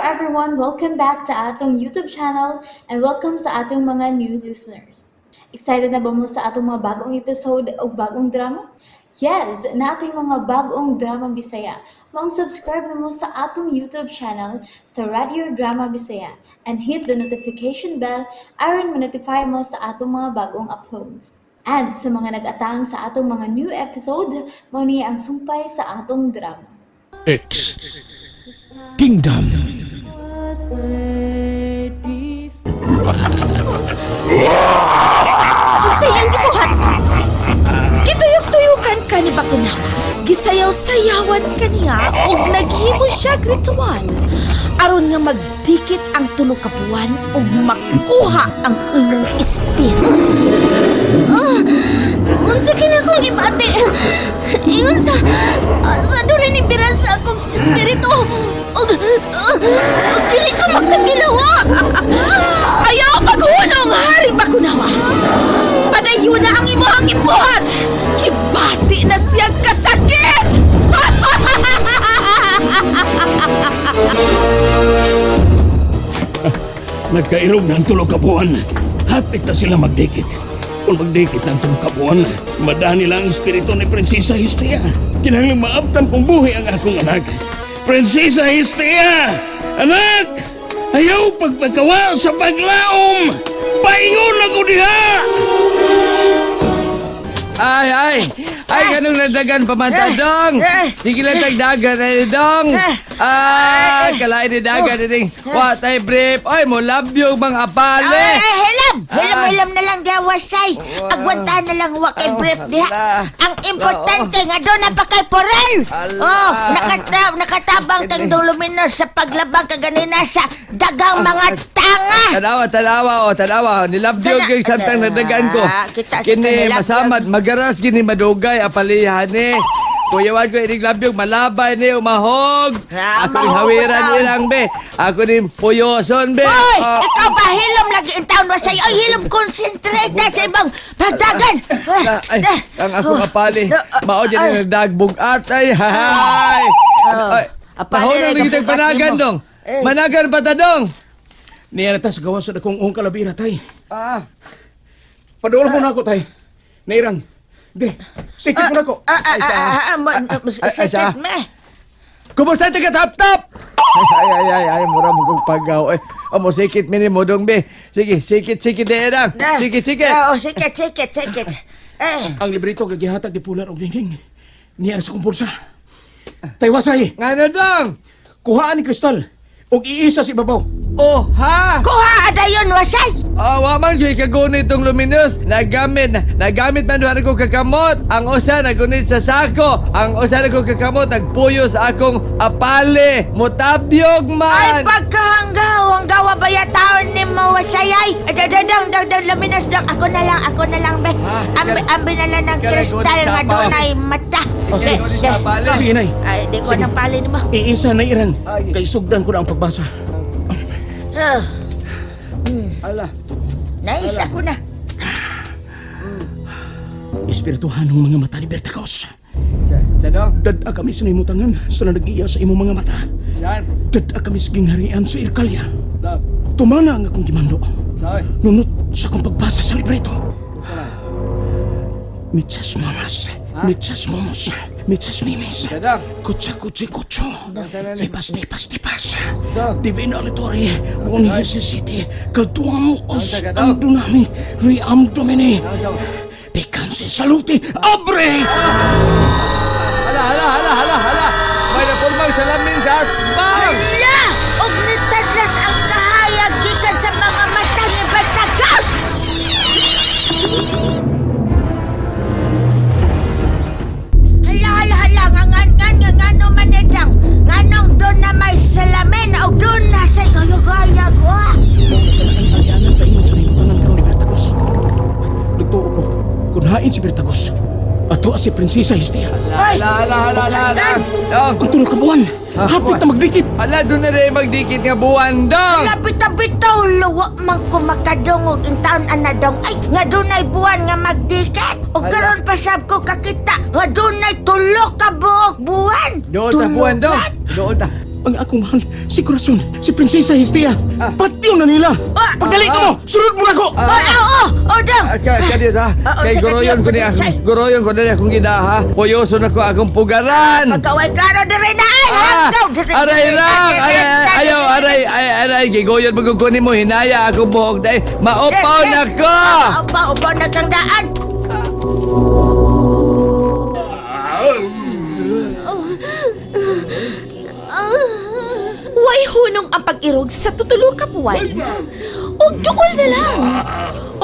everyone! Welcome back to atong YouTube channel and welcome sa atong mga new listeners. Excited na ba mo sa atong mga bagong episode o bagong drama? Yes, na ating mga bagong drama Bisaya. Mag-subscribe na mo sa atong YouTube channel sa Radio Drama Bisaya and hit the notification bell aron ma-notify mo sa atong mga bagong uploads. And sa mga nag-atang sa atong mga new episode, mo niya ang sumpay sa atong drama. X Kingdom. Sayang gibuhat. Gituyok-tuyukan ka ni Bakunawa. Gisayaw-sayawan ka niya ug naghimo siya ritual. Aron nga magdikit ang tulo ka buwan ug makuha ang imong espiritu. Unsa kina akong gibati? Ingon sa dunay ni pira sa akong espiritu. Og dili ko magkagilawa. Ayaw paghunong, Hari Bakunawa. Padayon na ang imong gibuhat. Gibati na siya kasakit. Nagkairog na ang tulog ka buwan. Hapit na sila magdikit. Kung magdikit ng tulog ka buwan, madani lang ang espiritu ni Prinsesa Histia. Kinahanglang maabtan kong buhi ang akong anak. Prinsesa Histia! Anak! Ayaw pagpagawa sa paglaom! Paingon ako diha! Ay, ganong nadagan pamanta, dong. Sige lang tagdagan na dong. Kalain ni dagan ni what ay brief. Ay, mo love you mga apale. Hilam na lang gawasay. Agwantahan na lang wakay brief diha. Ang importante nga doon na pa kay Porel. Oh, nakatabang tang Luminos sa paglabang kaganina sa dagang mga tanga. Tanawa. Ni love you kay samtang nadagan ko. Kini masamad, magaras gini madugay apalihan ni. Kuyawan ko inig labyog, malabay ni umahog. Ako ni hawiran nilang be. Ako ni puyoson be. Hoy! Ikaw ba hilom lagi in town wa sa'yo? Ay, hilom concentrate na sa ibang pagdagan. Ay, ang ako kapali. Mao dyan yung nagdagbog at ay. Pahon ang nagitag panagan dong. Managan pa ta dong. Niya na tas gawa sa dakong ong kalabira, tay. Padulong mo na ako, tay. Nairang. Di, sikit mo na ako. Sakit me. Kumusta ka tap-tap? Ay, mura mo kong pagaw. Amo, sikit mini mo dong be. Sige, sikit na lang. Sikit. Oo, sikit. Ang librito gagihatag di pular og dingding. Niya sa kong pulsa. Tay, wasay. Ngano dong? Kuhaan ni Kristal. Og iisa si babaw. Oh, ha? Kuha adayon wasay. Wa man kay kagunit tong luminous. Nagamit man duha ko kakamot. Ang usa nagunit sa sako. Ang usa ko kakamot nagpuyo sa akong apale. Mutabyog Ay, man. pagkahanggaw. Ang gawa ba yataon ni mo wasayay? Dadang, laminas dang. Ako na lang, be. Ambi na lang ng kristal nga dunay mata. Sige, nay. Ay, di ko nang pali ni mo. Iisa na irang. Kay sugdan ko na ang pagbasa. Ala. Nice, ako na. Espirituhanong mga mata ni Bertacos. Dong. Dad-a kami sa imutangan sa nag-iya sa imong mga mata. Yan. Dad-a kami sa gingharian sa Irkalya. Dong. Tumana ang akong gimando. Say. Nunot sa kong pagbasa sa libreto. Michas mamas, michas momos, michas mimis. Dadang. Kutsa-kutsi kutso. Tipas. Dong. Divinalitory, boni City, kaltuang os Dadang. ang dunami, riam domini. Dong. Pikansi saluti, abre! Hala. May napulmang salamin sa atbang. Hala! Og nitadlas ang kahayag gikan sa mga mata ni Bertagos! Hala, ngano manedang. Nganong doon na may salamin o doon na sa gayag-gayag. Ang yanan pa ingon sa imutangan karon ni Bertagos. Nagtuo ko, kung hain si Bertagos, ato si Prinsesa Histia. Hala. Dong. Ang tulog ka buwan, hapit na magdikit. Hala, doon na rin magdikit nga buwan, dong. Lapit-bitaw, luwa man ko makadungog ang taon anadong. Ay, nga doon ay buwan nga magdikat. O karon pa sab ko kakita, nga doon ay tulo ka buok buwan. Doon ta buwan, dong. Doon ta. ang akong mahal, si Corazon, si Prinsesa Histia. Patiw na nila. Pagdali ka mo, sunod mo na ko. Dong! Kadiyot ha. Kay goroyon ko ni goroyon ko na akong ginaha. Puyoso na ko akong pugaran. Pagkaway klaro dire na ay! Aray lang! Ayaw, aray. Gigoyon magkukunin mo, hinaya ako buhok dahil maupaw na ko! Upaw na kang daan! Way hunong ang pag-irog sa tutulo ka buwan. Og duol na lang.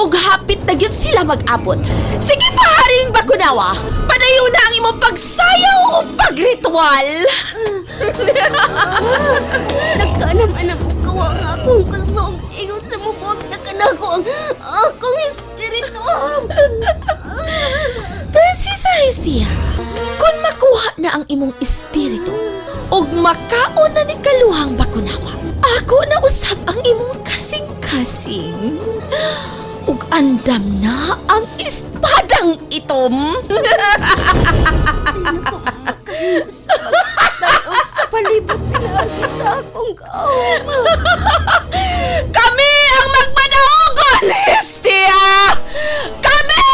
Og hapit na gyud sila mag-abot. Sige pa, Haring Bakunawa. Padayon na ang imong pagsayaw o pagritual. Nagkanam-anam ko ang akong kusog. Ingon sa mukha na kanako ang akong espiritu. Prinsesa Hestia, kung makuha na ang imong espiritu og makaon na ni Kaluhang Bakunawa, ako na usab ang imong kasing-kasing. Ug andam na ang espadang itom. Sa pagtanaw sa palibot lagi sa akong kaom. Kami ang magmanaogon, Hestia! Kami!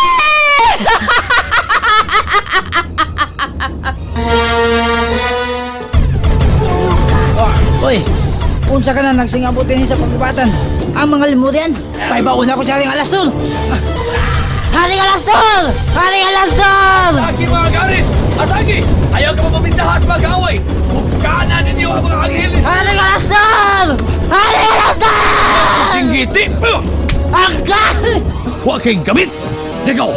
Oy, unsa ka na nagsingabutin sa pagbabatan? Ang mga limurian, paibaon ako sa Haring Alastor! Haring Alastor! Haring Alastor! Atagi mga garis! Atagi! Ayaw ka mapapintahas mag-away! Bukana ninyo ang mga angelis! Haring Alastor! Haring Alastor! Tinggiti! Angka! Huwag kayong gamit! Ligaw!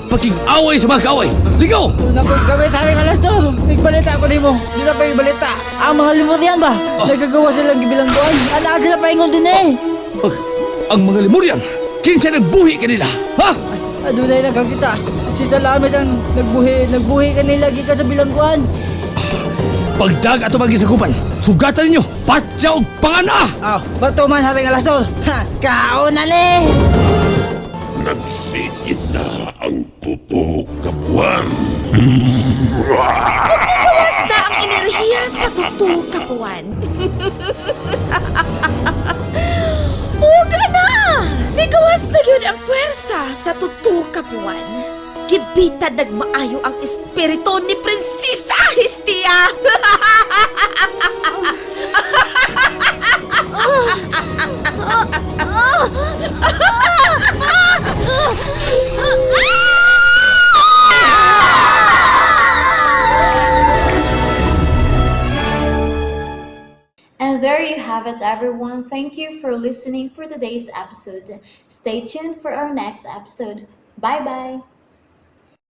Pagking-away sa mga kaaway! Ligaw! Una ko'y gamit, Haring Alastor! Igbalita ko din mo, di na pa ibalita. Ang mga limurian ba? Nagagawa silang gibilangguan. Ala sila paingon din eh! Ang mga limurian! Kinsa nagbuhi kanila! Ha? Adunay na kang kita. Si Salamet ang nagbuhi kanila gika sa bilangguan. Pagdag ato magisakupan, sugatan ninyo! Patsa og pangana! Bato man Haring Alastor! Ha! Kaon na ni! Nagsikit na ang totoo kapuan. Gawas na ang enerhiya sa tuto kapuan. Huwag na! Ligawas na yun ang puwersa sa tuto kapuan. Gibitan nagmaayo ang espiritu ni Prinsesa Hestia! And there you have it, everyone. Thank you for listening for today's episode. Stay tuned for our next episode. Bye-bye.